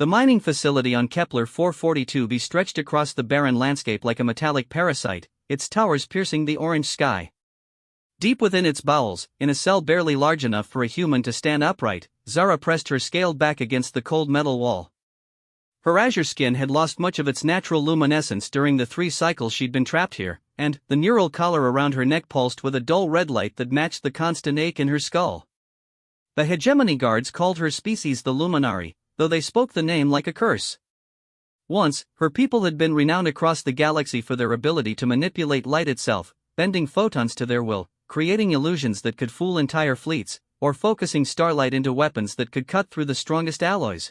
The mining facility on Kepler 442b stretched across the barren landscape like a metallic parasite, its towers piercing the orange sky. Deep within its bowels, in a cell barely large enough for a human to stand upright, Zara pressed her scaled back against the cold metal wall. Her azure skin had lost much of its natural luminescence during the 3 cycles she'd been trapped here, and the neural collar around her neck pulsed with a dull red light that matched the constant ache in her skull. The hegemony guards called her species the Luminari, though they spoke the name like a curse. Once, her people had been renowned across the galaxy for their ability to manipulate light itself, bending photons to their will, creating illusions that could fool entire fleets, or focusing starlight into weapons that could cut through the strongest alloys.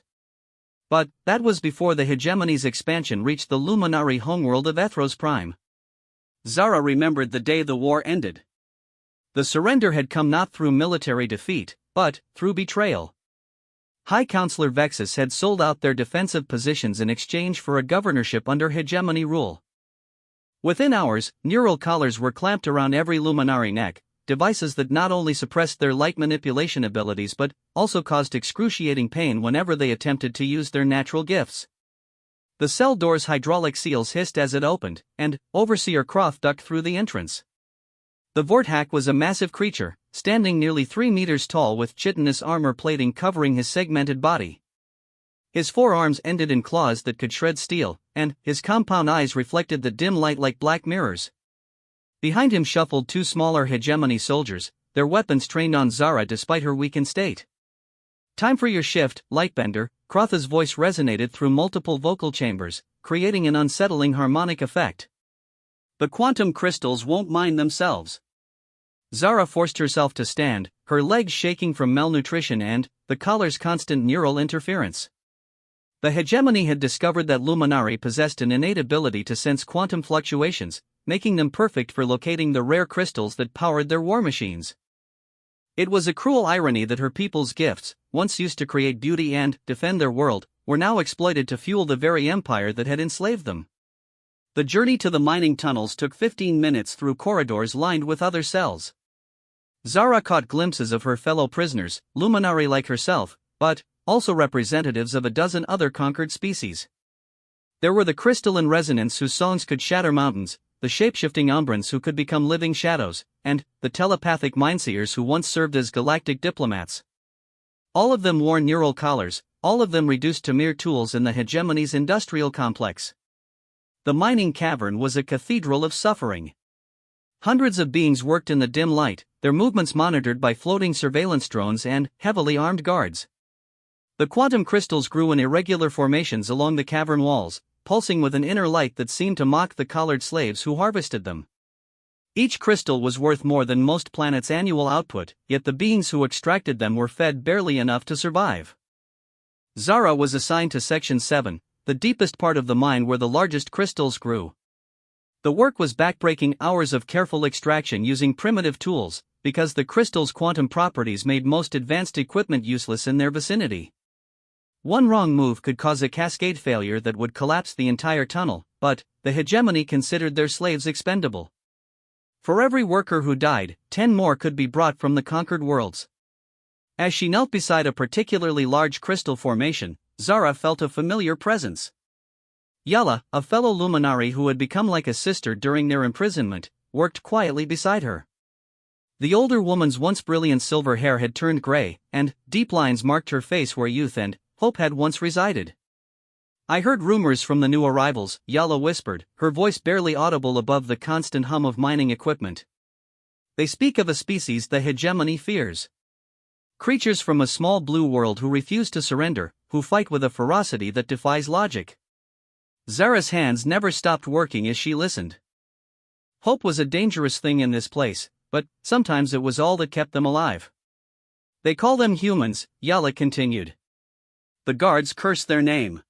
But that was before the hegemony's expansion reached the Luminari homeworld of Ethros Prime. Zara remembered the day the war ended. The surrender had come not through military defeat, but through betrayal. High Counselor Vexus had sold out their defensive positions in exchange for a governorship under hegemony rule. Within hours, neural collars were clamped around every Luminari neck, devices that not only suppressed their light manipulation abilities but also caused excruciating pain whenever they attempted to use their natural gifts. The cell door's hydraulic seals hissed as it opened, and Overseer Croft ducked through the entrance. The Vorthak was a massive creature, standing nearly 3 meters tall with chitinous armor plating covering his segmented body. His forearms ended in claws that could shred steel, and his compound eyes reflected the dim light like black mirrors. Behind him shuffled 2 smaller hegemony soldiers, their weapons trained on Zara despite her weakened state. "Time for your shift, Lightbender," Crotha's voice resonated through multiple vocal chambers, creating an unsettling harmonic effect. "The quantum crystals won't mind themselves." Zara forced herself to stand, her legs shaking from malnutrition and the collar's constant neural interference. The hegemony had discovered that Luminari possessed an innate ability to sense quantum fluctuations, making them perfect for locating the rare crystals that powered their war machines. It was a cruel irony that her people's gifts, once used to create beauty and defend their world, were now exploited to fuel the very empire that had enslaved them. The journey to the mining tunnels took 15 minutes through corridors lined with other cells. Zara caught glimpses of her fellow prisoners, Luminari like herself, but also representatives of a dozen other conquered species. There were the crystalline resonants whose songs could shatter mountains, the shapeshifting Umbrans who could become living shadows, and the telepathic mindseers who once served as galactic diplomats. All of them wore neural collars, all of them reduced to mere tools in the hegemony's industrial complex. The mining cavern was a cathedral of suffering. Hundreds of beings worked in the dim light, their movements monitored by floating surveillance drones and heavily armed guards. The quantum crystals grew in irregular formations along the cavern walls, pulsing with an inner light that seemed to mock the collared slaves who harvested them. Each crystal was worth more than most planets' annual output, yet the beings who extracted them were fed barely enough to survive. Zara was assigned to Section 7, the deepest part of the mine where the largest crystals grew. The work was backbreaking hours of careful extraction using primitive tools, because the crystal's quantum properties made most advanced equipment useless in their vicinity. One wrong move could cause a cascade failure that would collapse the entire tunnel, but the hegemony considered their slaves expendable. For every worker who died, 10 more could be brought from the conquered worlds. As she knelt beside a particularly large crystal formation, Zara felt a familiar presence. Yala, a fellow Luminari who had become like a sister during their imprisonment, worked quietly beside her. The older woman's once brilliant silver hair had turned gray, and deep lines marked her face where youth and hope had once resided. "I heard rumors from the new arrivals," Yala whispered, her voice barely audible above the constant hum of mining equipment. "They speak of a species the hegemony fears. Creatures from a small blue world who refuse to surrender, who fight with a ferocity that defies logic." Zara's hands never stopped working as she listened. Hope was a dangerous thing in this place, but sometimes it was all that kept them alive. "They call them humans," Yala continued. "The guards curse their name.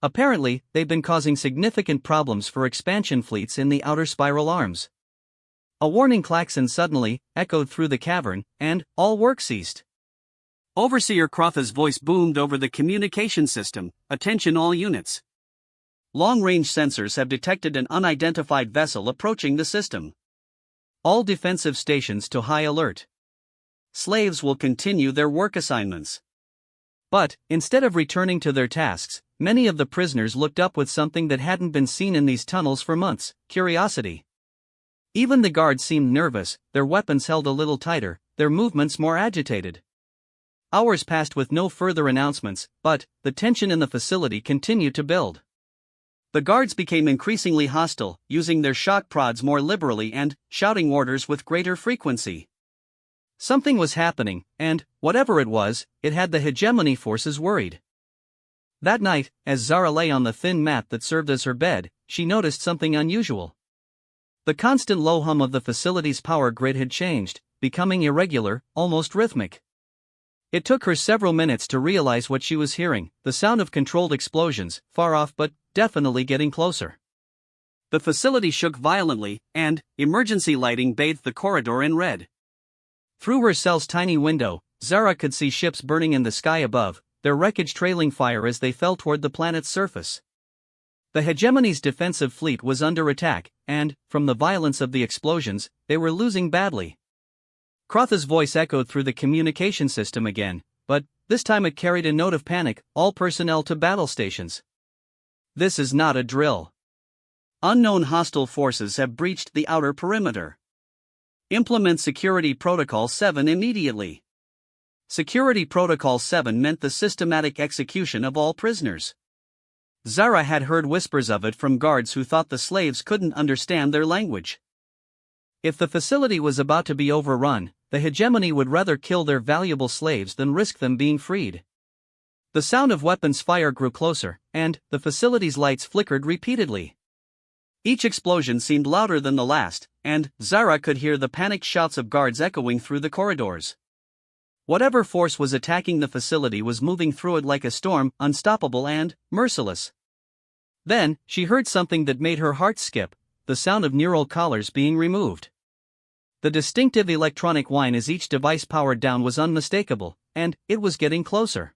Apparently, they've been causing significant problems for expansion fleets in the outer spiral arms." A warning klaxon suddenly echoed through the cavern, and all work ceased. Overseer Crotha's voice boomed over the communication system, "Attention all units. Long-range sensors have detected an unidentified vessel approaching the system. All defensive stations to high alert. Slaves will continue their work assignments." But, instead of returning to their tasks, many of the prisoners looked up with something that hadn't been seen in these tunnels for months: curiosity. Even the guards seemed nervous, their weapons held a little tighter, their movements more agitated. Hours passed with no further announcements, but the tension in the facility continued to build. The guards became increasingly hostile, using their shock prods more liberally and shouting orders with greater frequency. Something was happening, and, whatever it was, it had the hegemony forces worried. That night, as Zara lay on the thin mat that served as her bed, she noticed something unusual. The constant low hum of the facility's power grid had changed, becoming irregular, almost rhythmic. It took her several minutes to realize what she was hearing: the sound of controlled explosions, far off but definitely getting closer. The facility shook violently, and emergency lighting bathed the corridor in red. Through her cell's tiny window, Zara could see ships burning in the sky above, their wreckage trailing fire as they fell toward the planet's surface. The hegemony's defensive fleet was under attack, and, from the violence of the explosions, they were losing badly. Crotha's voice echoed through the communication system again, but this time it carried a note of panic: all personnel to battle stations. This is not a drill. Unknown hostile forces have breached the outer perimeter. Implement Security Protocol 7 immediately. Security Protocol 7 meant the systematic execution of all prisoners. Zara had heard whispers of it from guards who thought the slaves couldn't understand their language. If the facility was about to be overrun, the hegemony would rather kill their valuable slaves than risk them being freed. The sound of weapons fire grew closer, and the facility's lights flickered repeatedly. Each explosion seemed louder than the last, and Zara could hear the panicked shouts of guards echoing through the corridors. Whatever force was attacking the facility was moving through it like a storm, unstoppable and merciless. Then, she heard something that made her heart skip: the sound of neural collars being removed. The distinctive electronic whine as each device powered down was unmistakable, and it was getting closer.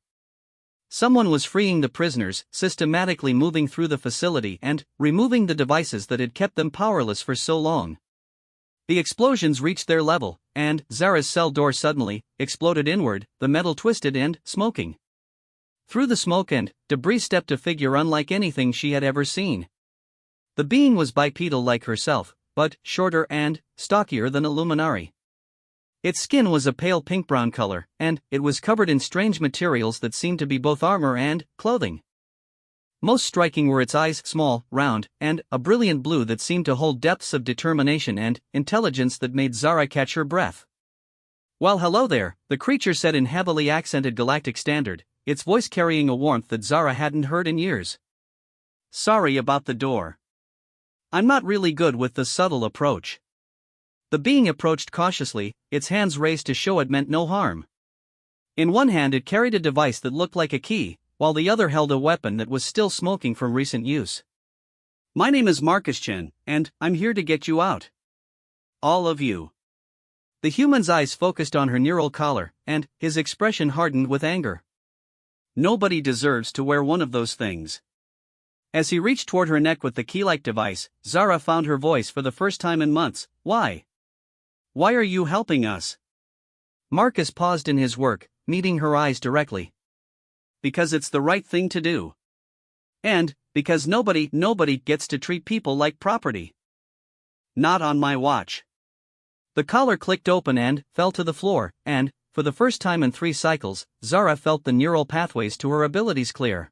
Someone was freeing the prisoners, systematically moving through the facility and removing the devices that had kept them powerless for so long. The explosions reached their level, and Zara's cell door suddenly exploded inward, the metal twisted and smoking. Through the smoke and debris stepped a figure unlike anything she had ever seen. The being was bipedal like herself, but shorter and stockier than a luminari. Its skin was a pale pink-brown color, and it was covered in strange materials that seemed to be both armor and clothing. Most striking were its eyes, small, round, and a brilliant blue that seemed to hold depths of determination and intelligence that made Zara catch her breath. "Well, hello there," the creature said in heavily accented galactic standard, its voice carrying a warmth that Zara hadn't heard in years. "Sorry about the door. I'm not really good with the subtle approach." The being approached cautiously, its hands raised to show it meant no harm. In one hand it carried a device that looked like a key, while the other held a weapon that was still smoking from recent use. "My name is Marcus Chen, and I'm here to get you out. All of you." The human's eyes focused on her neural collar, and his expression hardened with anger. "Nobody deserves to wear one of those things." As he reached toward her neck with the key-like device, Zara found her voice for the first time in months. "Why? Why are you helping us?" Marcus paused in his work, meeting her eyes directly. "Because it's the right thing to do. And because nobody gets to treat people like property. Not on my watch." The collar clicked open and fell to the floor, and, for the first time in 3 cycles, Zara felt the neural pathways to her abilities clear.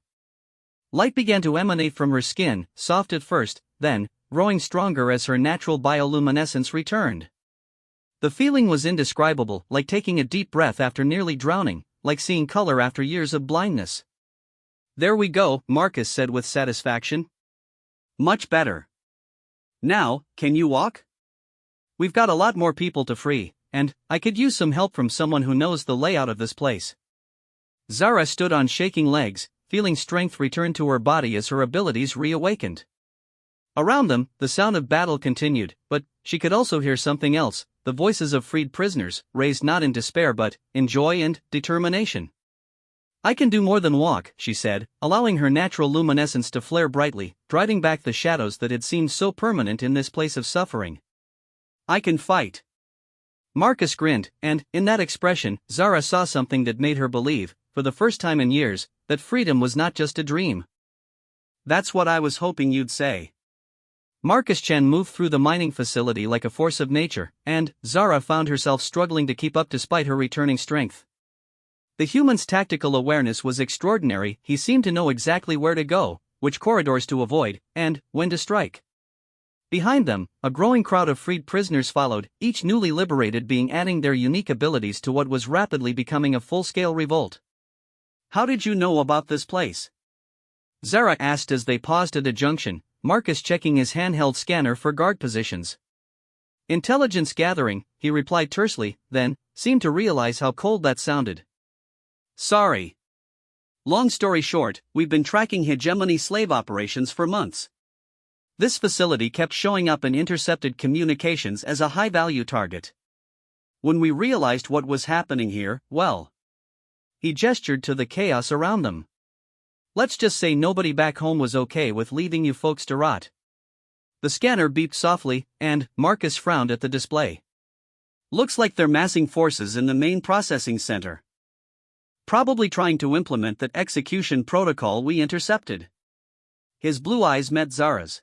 Light began to emanate from her skin, soft at first, then growing stronger as her natural bioluminescence returned. The feeling was indescribable, like taking a deep breath after nearly drowning, like seeing color after years of blindness. "There we go," Marcus said with satisfaction. "Much better. Now, can you walk? We've got a lot more people to free, and I could use some help from someone who knows the layout of this place." Zara stood on shaking legs, feeling strength return to her body as her abilities reawakened. Around them, the sound of battle continued, but she could also hear something else: the voices of freed prisoners, raised not in despair but in joy and determination. "I can do more than walk," she said, allowing her natural luminescence to flare brightly, driving back the shadows that had seemed so permanent in this place of suffering. "I can fight." Marcus grinned, and, in that expression, Zara saw something that made her believe: for the first time in years, that freedom was not just a dream. That's what I was hoping you'd say. Marcus Chen moved through the mining facility like a force of nature, and Zara found herself struggling to keep up despite her returning strength. The human's tactical awareness was extraordinary. He seemed to know exactly where to go, which corridors to avoid, and when to strike. Behind them, a growing crowd of freed prisoners followed, each newly liberated being adding their unique abilities to what was rapidly becoming a full-scale revolt. How did you know about this place? Zara asked as they paused at a junction, Marcus checking his handheld scanner for guard positions. Intelligence gathering, he replied tersely, then seemed to realize how cold that sounded. Sorry. Long story short, we've been tracking hegemony slave operations for months. This facility kept showing up in intercepted communications as a high-value target. When we realized what was happening here, well. He gestured to the chaos around them. Let's just say nobody back home was okay with leaving you folks to rot. The scanner beeped softly, and Marcus frowned at the display. Looks like they're massing forces in the main processing center. Probably trying to implement that execution protocol we intercepted. His blue eyes met Zara's.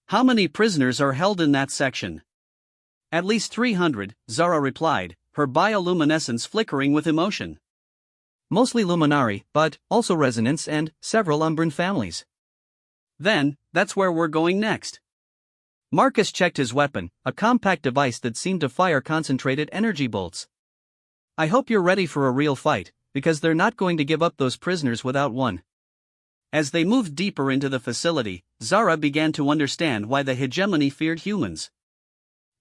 How many prisoners are held in that section? At least 300, Zara replied, her bioluminescence flickering with emotion. Mostly Luminari, but also resonance and several Umbran families. Then, that's where we're going next. Marcus checked his weapon, a compact device that seemed to fire concentrated energy bolts. I hope you're ready for a real fight, because they're not going to give up those prisoners without one. As they moved deeper into the facility, Zara began to understand why the hegemony feared humans.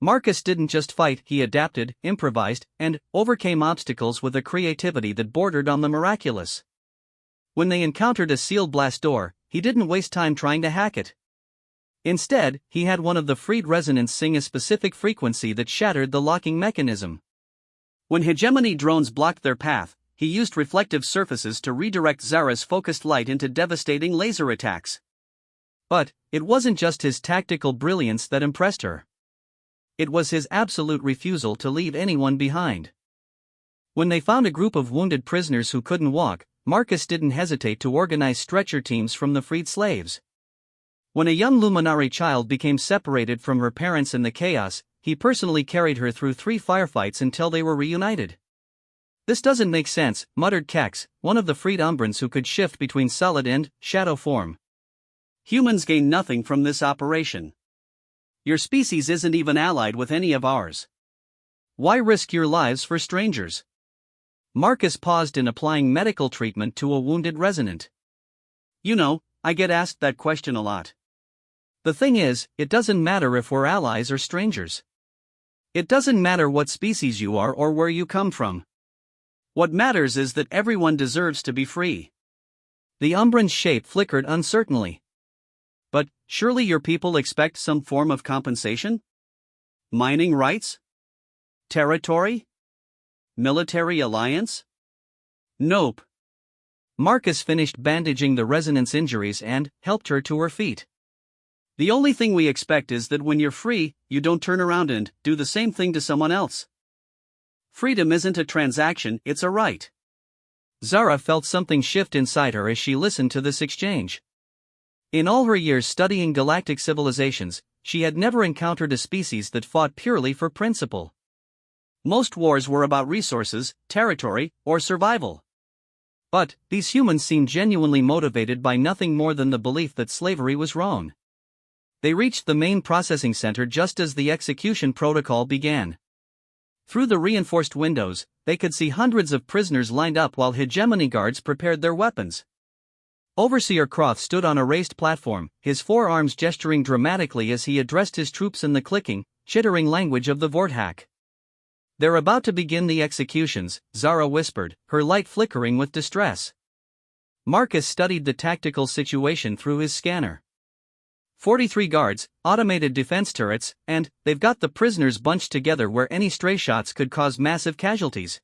Marcus didn't just fight, he adapted, improvised, and overcame obstacles with a creativity that bordered on the miraculous. When they encountered a sealed blast door, he didn't waste time trying to hack it. Instead, he had one of the freed resonance sing a specific frequency that shattered the locking mechanism. When hegemony drones blocked their path, he used reflective surfaces to redirect Zara's focused light into devastating laser attacks. But it wasn't just his tactical brilliance that impressed her. It was his absolute refusal to leave anyone behind. When they found a group of wounded prisoners who couldn't walk, Marcus didn't hesitate to organize stretcher teams from the freed slaves. When a young Luminari child became separated from her parents in the chaos, he personally carried her through 3 firefights until they were reunited. This doesn't make sense, muttered Kex, one of the freed Umbrans who could shift between solid and shadow form. Humans gain nothing from this operation. Your species isn't even allied with any of ours. Why risk your lives for strangers? Marcus paused in applying medical treatment to a wounded resonant. You know, I get asked that question a lot. The thing is, it doesn't matter if we're allies or strangers. It doesn't matter what species you are or where you come from. What matters is that everyone deserves to be free. The Umbran's shape flickered uncertainly. But surely your people expect some form of compensation? Mining rights? Territory? Military alliance? Nope. Marcus finished bandaging the resonance injuries and helped her to her feet. The only thing we expect is that when you're free, you don't turn around and do the same thing to someone else. Freedom isn't a transaction, it's a right. Zara felt something shift inside her as she listened to this exchange. In all her years studying galactic civilizations, she had never encountered a species that fought purely for principle. Most wars were about resources, territory, or survival. But these humans seemed genuinely motivated by nothing more than the belief that slavery was wrong. They reached the main processing center just as the execution protocol began. Through the reinforced windows, they could see hundreds of prisoners lined up while hegemony guards prepared their weapons. Overseer Croth stood on a raised platform, his forearms gesturing dramatically as he addressed his troops in the clicking, chittering language of the Vorthak. They're about to begin the executions, Zara whispered, her light flickering with distress. Marcus studied the tactical situation through his scanner. 43 guards, automated defense turrets, and they've got the prisoners bunched together where any stray shots could cause massive casualties.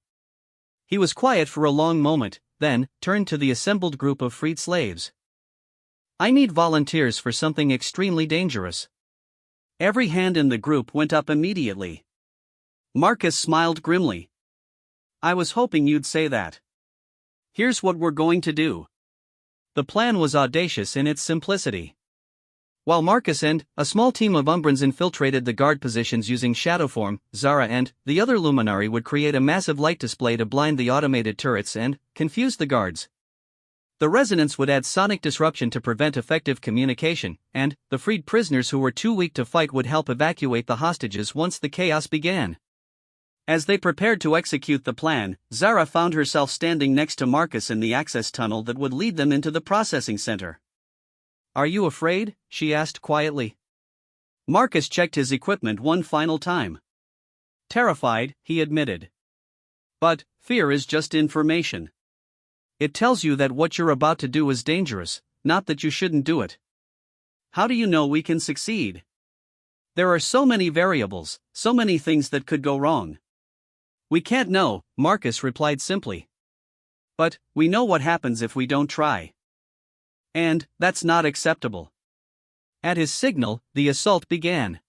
He was quiet for a long moment, then turned to the assembled group of freed slaves. I need volunteers for something extremely dangerous. Every hand in the group went up immediately. Marcus smiled grimly. I was hoping you'd say that. Here's what we're going to do. The plan was audacious in its simplicity. While Marcus and a small team of Umbrans infiltrated the guard positions using shadow form, Zara and the other luminary would create a massive light display to blind the automated turrets and confuse the guards. The resonance would add sonic disruption to prevent effective communication, and the freed prisoners who were too weak to fight would help evacuate the hostages once the chaos began. As they prepared to execute the plan, Zara found herself standing next to Marcus in the access tunnel that would lead them into the processing center. "Are you afraid?" she asked quietly. Marcus checked his equipment one final time. "Terrified," he admitted. "But fear is just information. It tells you that what you're about to do is dangerous, not that you shouldn't do it." "How do you know we can succeed?" "There are so many variables, so many things that could go wrong." "We can't know," Marcus replied simply. "But we know what happens if we don't try. And that's not acceptable." At his signal, the assault began.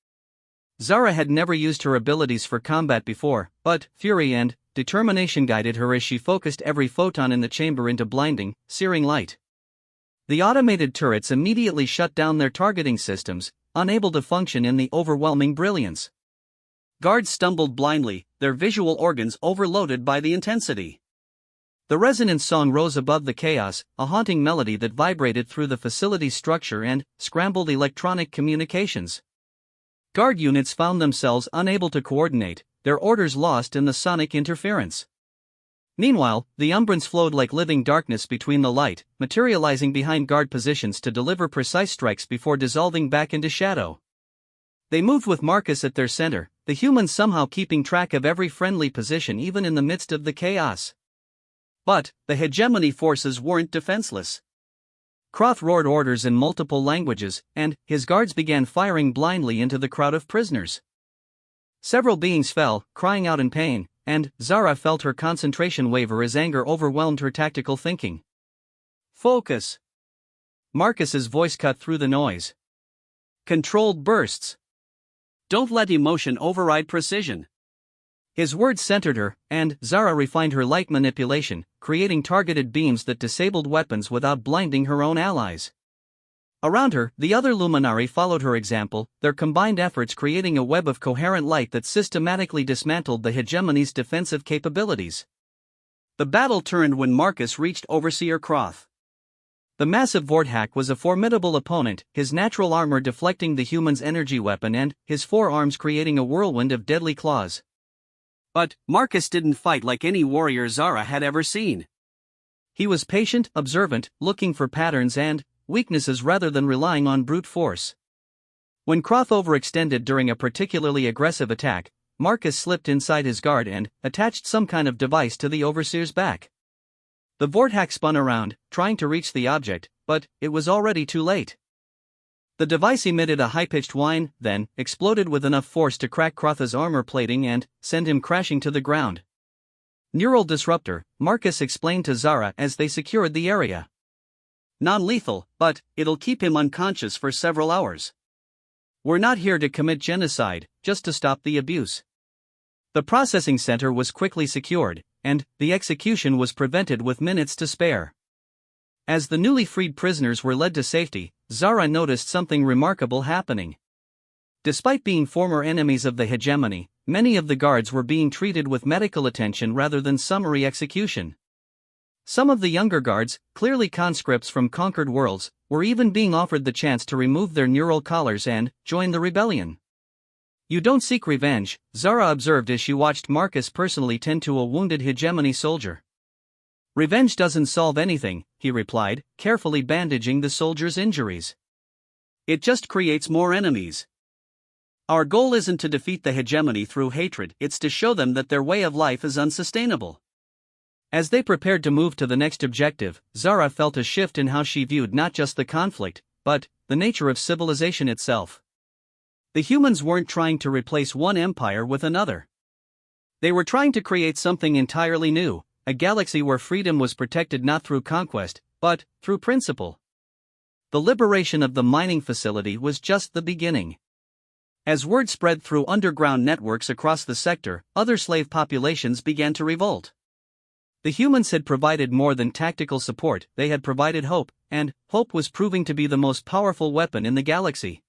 Zara had never used her abilities for combat before, but fury and determination guided her as she focused every photon in the chamber into blinding, searing light. The automated turrets immediately shut down their targeting systems, unable to function in the overwhelming brilliance. Guards stumbled blindly, their visual organs overloaded by the intensity. The resonance song rose above the chaos, a haunting melody that vibrated through the facility's structure and scrambled electronic communications. Guard units found themselves unable to coordinate, their orders lost in the sonic interference. Meanwhile, the Umbrans flowed like living darkness between the light, materializing behind guard positions to deliver precise strikes before dissolving back into shadow. They moved with Marcus at their center, the humans somehow keeping track of every friendly position even in the midst of the chaos. But the hegemony forces weren't defenseless. Croth roared orders in multiple languages, and his guards began firing blindly into the crowd of prisoners. Several beings fell, crying out in pain, and Zara felt her concentration waver as anger overwhelmed her tactical thinking. "Focus!" Marcus's voice cut through the noise. "Controlled bursts. Don't let emotion override precision." His words centered her, and Zara refined her light manipulation, creating targeted beams that disabled weapons without blinding her own allies. Around her, the other luminari followed her example, their combined efforts creating a web of coherent light that systematically dismantled the hegemony's defensive capabilities. The battle turned when Marcus reached Overseer Croth. The massive Vorthack was a formidable opponent, his natural armor deflecting the human's energy weapon and his forearms creating a whirlwind of deadly claws. But Marcus didn't fight like any warrior Zara had ever seen. He was patient, observant, looking for patterns and weaknesses rather than relying on brute force. When Croth overextended during a particularly aggressive attack, Marcus slipped inside his guard and attached some kind of device to the overseer's back. The Vorthack spun around, trying to reach the object, but it was already too late. The device emitted a high-pitched whine, then exploded with enough force to crack Croth's armor plating and send him crashing to the ground. "Neural disruptor," Marcus explained to Zara as they secured the area. "Non-lethal, but it'll keep him unconscious for several hours. We're not here to commit genocide, just to stop the abuse." The processing center was quickly secured, and the execution was prevented with minutes to spare. As the newly freed prisoners were led to safety, Zara noticed something remarkable happening. Despite being former enemies of the hegemony, many of the guards were being treated with medical attention rather than summary execution. Some of the younger guards, clearly conscripts from conquered worlds, were even being offered the chance to remove their neural collars and join the rebellion. "You don't seek revenge," Zara observed as she watched Marcus personally tend to a wounded hegemony soldier. "Revenge doesn't solve anything," he replied, carefully bandaging the soldier's injuries. "It just creates more enemies. Our goal isn't to defeat the hegemony through hatred, it's to show them that their way of life is unsustainable." As they prepared to move to the next objective, Zara felt a shift in how she viewed not just the conflict, but the nature of civilization itself. The humans weren't trying to replace one empire with another. They were trying to create something entirely new, a galaxy where freedom was protected not through conquest, but through principle. The liberation of the mining facility was just the beginning. As word spread through underground networks across the sector, other slave populations began to revolt. The humans had provided more than tactical support, they had provided hope, and hope was proving to be the most powerful weapon in the galaxy.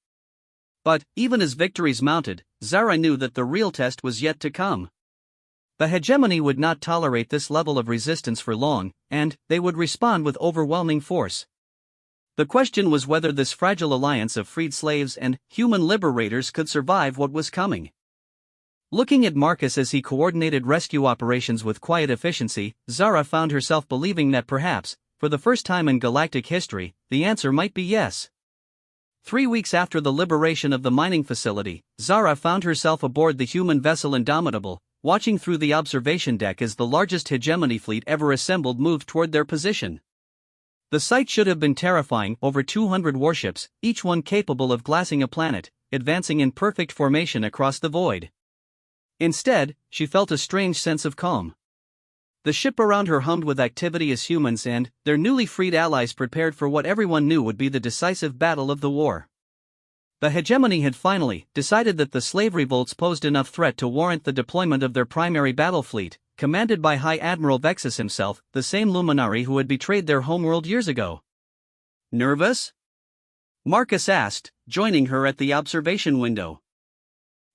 But, even as victories mounted, Zara knew that the real test was yet to come. The hegemony would not tolerate this level of resistance for long, and they would respond with overwhelming force. The question was whether this fragile alliance of freed slaves and human liberators could survive what was coming. Looking at Marcus as he coordinated rescue operations with quiet efficiency, Zara found herself believing that perhaps, for the first time in galactic history, the answer might be yes. 3 weeks after the liberation of the mining facility, Zara found herself aboard the human vessel Indomitable, watching through the observation deck as the largest hegemony fleet ever assembled moved toward their position. The sight should have been terrifying, over 200 warships, each one capable of glassing a planet, advancing in perfect formation across the void. Instead, she felt a strange sense of calm. The ship around her hummed with activity as humans and their newly freed allies prepared for what everyone knew would be the decisive battle of the war. The hegemony had finally decided that the slave revolts posed enough threat to warrant the deployment of their primary battle fleet, commanded by High Admiral Vexus himself, the same luminary who had betrayed their homeworld years ago. "Nervous?" Marcus asked, joining her at the observation window.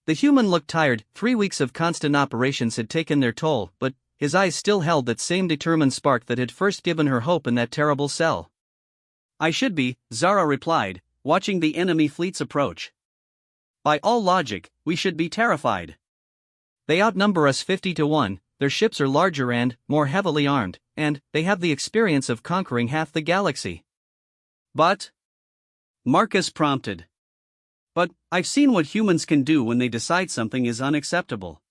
The human looked tired. 3 weeks of constant operations had taken their toll, but his eyes still held that same determined spark that had first given her hope in that terrible cell. "I should be," Zara replied, watching the enemy fleets approach. "By all logic, we should be terrified. They outnumber us 50 to 1, their ships are larger and more heavily armed, and they have the experience of conquering half the galaxy." "But?" Marcus prompted. "But, I've seen what humans can do when they decide something is unacceptable."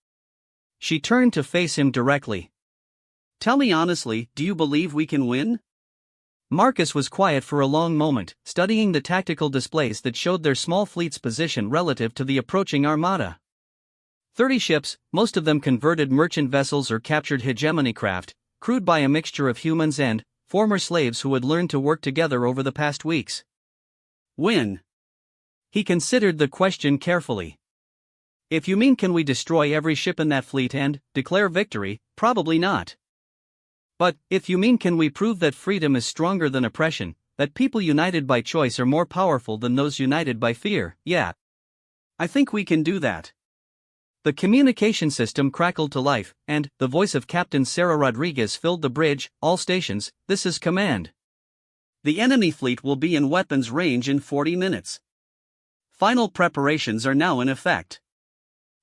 She turned to face him directly. "Tell me honestly, do you believe we can win?" Marcus was quiet for a long moment, studying the tactical displays that showed their small fleet's position relative to the approaching armada. 30 ships, most of them converted merchant vessels or captured hegemony craft, crewed by a mixture of humans and former slaves who had learned to work together over the past weeks. Win? He considered the question carefully. "If you mean can we destroy every ship in that fleet and declare victory, probably not. But, if you mean can we prove that freedom is stronger than oppression, that people united by choice are more powerful than those united by fear, yeah. I think we can do that." The communication system crackled to life, and the voice of Captain Sarah Rodriguez filled the bridge. "All stations, this is command. The enemy fleet will be in weapons range in 40 minutes. Final preparations are now in effect."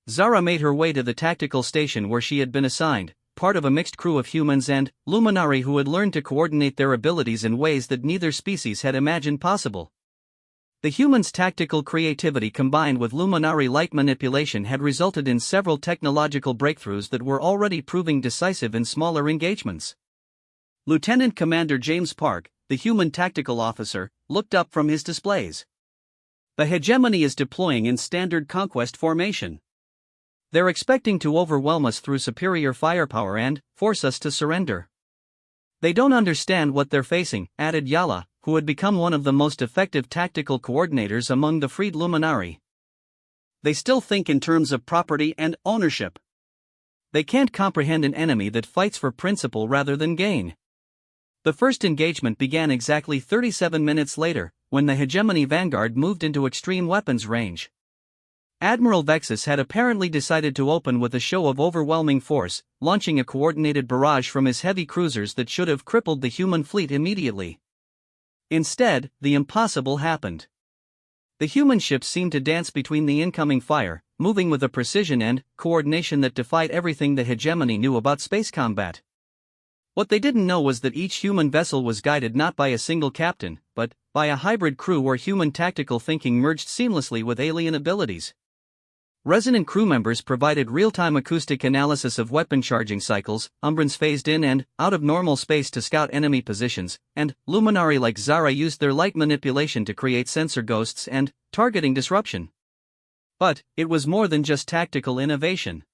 Zara made her way to the tactical station where she had been assigned, part of a mixed crew of humans and luminari who had learned to coordinate their abilities in ways that neither species had imagined possible. The humans' tactical creativity combined with luminary light manipulation had resulted in several technological breakthroughs that were already proving decisive in smaller engagements. Lieutenant Commander James Park, the human tactical officer, looked up from his displays. "The hegemony is deploying in standard conquest formation. They're expecting to overwhelm us through superior firepower and force us to surrender. They don't understand what they're facing," added Yala, who had become one of the most effective tactical coordinators among the freed luminari. "They still think in terms of property and ownership. They can't comprehend an enemy that fights for principle rather than gain." The first engagement began exactly 37 minutes later, when the hegemony vanguard moved into extreme weapons range. Admiral Vexus had apparently decided to open with a show of overwhelming force, launching a coordinated barrage from his heavy cruisers that should have crippled the human fleet immediately. Instead, the impossible happened. The human ships seemed to dance between the incoming fire, moving with a precision and coordination that defied everything the hegemony knew about space combat. What they didn't know was that each human vessel was guided not by a single captain, but by a hybrid crew where human tactical thinking merged seamlessly with alien abilities. Resonant crew members provided real-time acoustic analysis of weapon charging cycles, umbrans phased in and out of normal space to scout enemy positions, and luminari like Zara used their light manipulation to create sensor ghosts and targeting disruption. But it was more than just tactical innovation.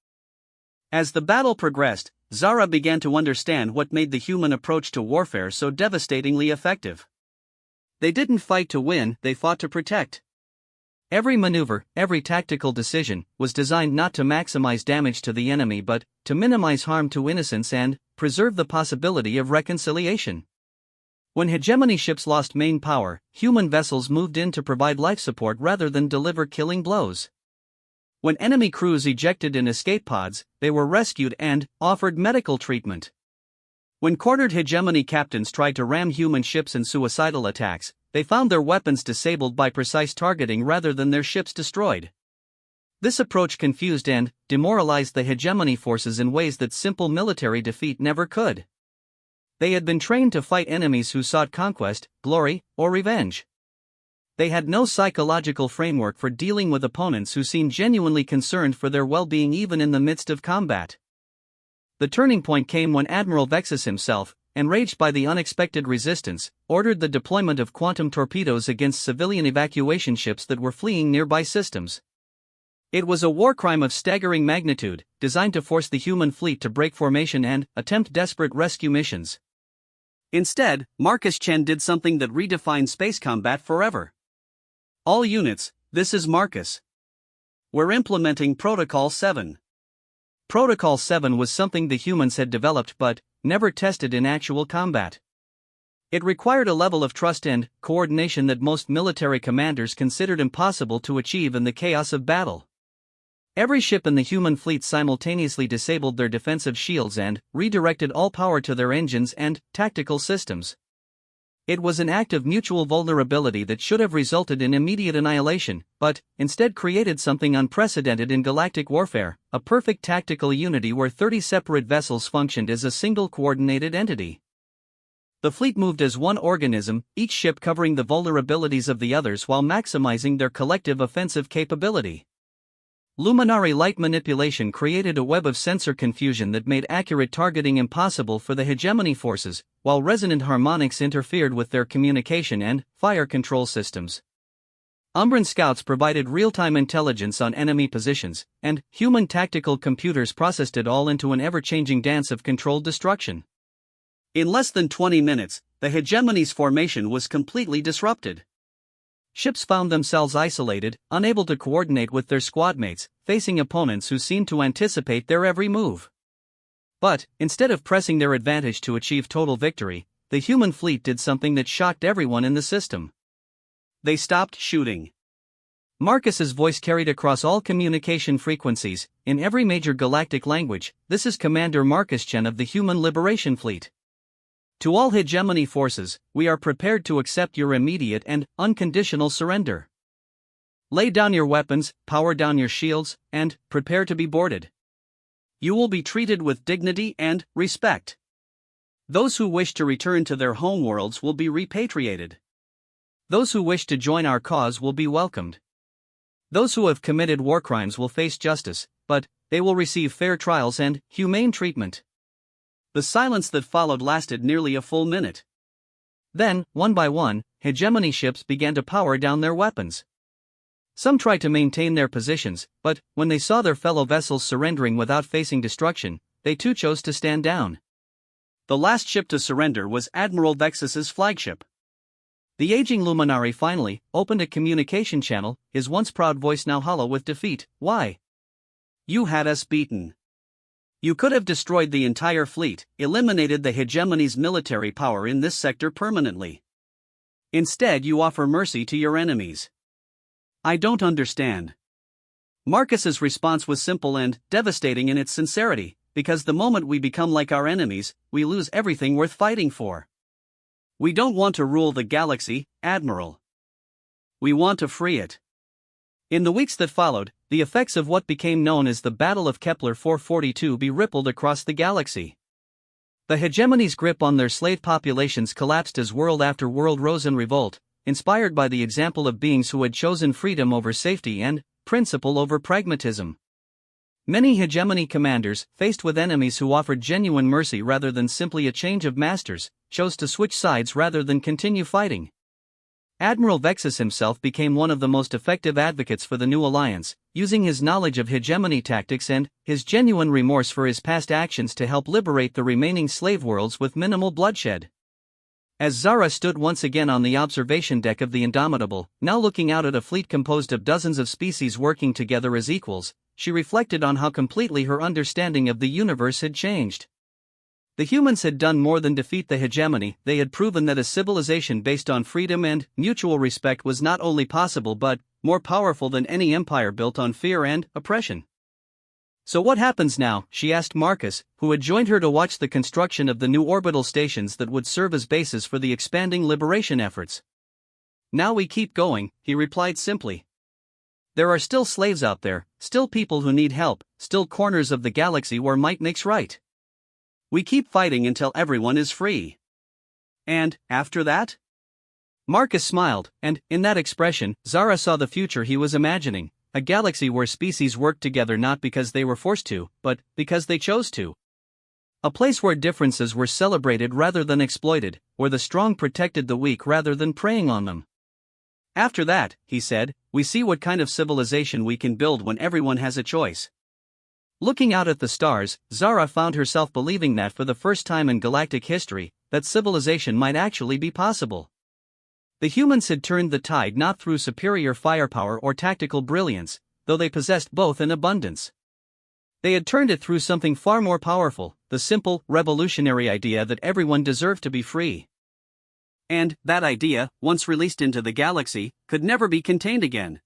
As the battle progressed, Zara began to understand what made the human approach to warfare so devastatingly effective. They didn't fight to win, they fought to protect. Every maneuver, every tactical decision, was designed not to maximize damage to the enemy but to minimize harm to innocents and preserve the possibility of reconciliation. When hegemony ships lost main power, human vessels moved in to provide life support rather than deliver killing blows. When enemy crews ejected in escape pods, they were rescued and offered medical treatment. When quartered hegemony captains tried to ram human ships in suicidal attacks, they found their weapons disabled by precise targeting rather than their ships destroyed. This approach confused and demoralized the hegemony forces in ways that simple military defeat never could. They had been trained to fight enemies who sought conquest, glory, or revenge. They had no psychological framework for dealing with opponents who seemed genuinely concerned for their well-being even in the midst of combat. The turning point came when Admiral Vexus himself, enraged by the unexpected resistance, ordered the deployment of quantum torpedoes against civilian evacuation ships that were fleeing nearby systems. It was a war crime of staggering magnitude, designed to force the human fleet to break formation and attempt desperate rescue missions. Instead, Marcus Chen did something that redefined space combat forever. All units, this is Marcus. We're implementing Protocol 7. Protocol 7 was something the humans had developed but never tested in actual combat. It required a level of trust and coordination that most military commanders considered impossible to achieve in the chaos of battle. Every ship in the human fleet simultaneously disabled their defensive shields and redirected all power to their engines and tactical systems. It was an act of mutual vulnerability that should have resulted in immediate annihilation, but instead created something unprecedented in galactic warfare, a perfect tactical unity where 30 separate vessels functioned as a single coordinated entity. The fleet moved as one organism, each ship covering the vulnerabilities of the others while maximizing their collective offensive capability. Luminary light manipulation created a web of sensor confusion that made accurate targeting impossible for the hegemony forces, while resonant harmonics interfered with their communication and fire control systems. Umbran scouts provided real-time intelligence on enemy positions, and human tactical computers processed it all into an ever-changing dance of controlled destruction. In less than 20 minutes, the hegemony's formation was completely disrupted. Ships found themselves isolated, unable to coordinate with their squadmates, facing opponents who seemed to anticipate their every move. But, instead of pressing their advantage to achieve total victory, the human fleet did something that shocked everyone in the system. They stopped shooting. Marcus's voice carried across all communication frequencies, in every major galactic language. This is Commander Marcus Chen of the Human Liberation Fleet. To all hegemony forces, we are prepared to accept your immediate and unconditional surrender. Lay down your weapons, power down your shields, and prepare to be boarded. You will be treated with dignity and respect. Those who wish to return to their homeworlds will be repatriated. Those who wish to join our cause will be welcomed. Those who have committed war crimes will face justice, but they will receive fair trials and humane treatment. The silence that followed lasted nearly a full minute. Then, one by one, hegemony ships began to power down their weapons. Some tried to maintain their positions, but when they saw their fellow vessels surrendering without facing destruction, they too chose to stand down. The last ship to surrender was Admiral Vexus's flagship. The aging luminary finally opened a communication channel, his once proud voice now hollow with defeat. Why? You had us beaten. You could have destroyed the entire fleet, eliminated the hegemony's military power in this sector permanently. Instead, you offer mercy to your enemies. I don't understand. Marcus's response was simple and devastating in its sincerity, because the moment we become like our enemies, we lose everything worth fighting for. We don't want to rule the galaxy, Admiral. We want to free it. In the weeks that followed, the effects of what became known as the Battle of Kepler 442 rippled across the galaxy. The hegemony's grip on their slave populations collapsed as world after world rose in revolt, inspired by the example of beings who had chosen freedom over safety and principle over pragmatism. Many hegemony commanders, faced with enemies who offered genuine mercy rather than simply a change of masters, chose to switch sides rather than continue fighting. Admiral Vexus himself became one of the most effective advocates for the new alliance, using his knowledge of hegemony tactics and his genuine remorse for his past actions to help liberate the remaining slave worlds with minimal bloodshed. As Zara stood once again on the observation deck of the Indomitable, now looking out at a fleet composed of dozens of species working together as equals, she reflected on how completely her understanding of the universe had changed. The humans had done more than defeat the hegemony, they had proven that a civilization based on freedom and mutual respect was not only possible but more powerful than any empire built on fear and oppression. So what happens now? She asked Marcus, who had joined her to watch the construction of the new orbital stations that would serve as bases for the expanding liberation efforts. Now we keep going, he replied simply. There are still slaves out there, still people who need help, still corners of the galaxy where might makes right. We keep fighting until everyone is free. And, after that? Marcus smiled, and, in that expression, Zara saw the future he was imagining, a galaxy where species worked together not because they were forced to, but because they chose to. A place where differences were celebrated rather than exploited, where the strong protected the weak rather than preying on them. After that, he said, we see what kind of civilization we can build when everyone has a choice. Looking out at the stars, Zara found herself believing that for the first time in galactic history, that civilization might actually be possible. The humans had turned the tide not through superior firepower or tactical brilliance, though they possessed both in abundance. They had turned it through something far more powerful, the simple, revolutionary idea that everyone deserved to be free. And that idea, once released into the galaxy, could never be contained again.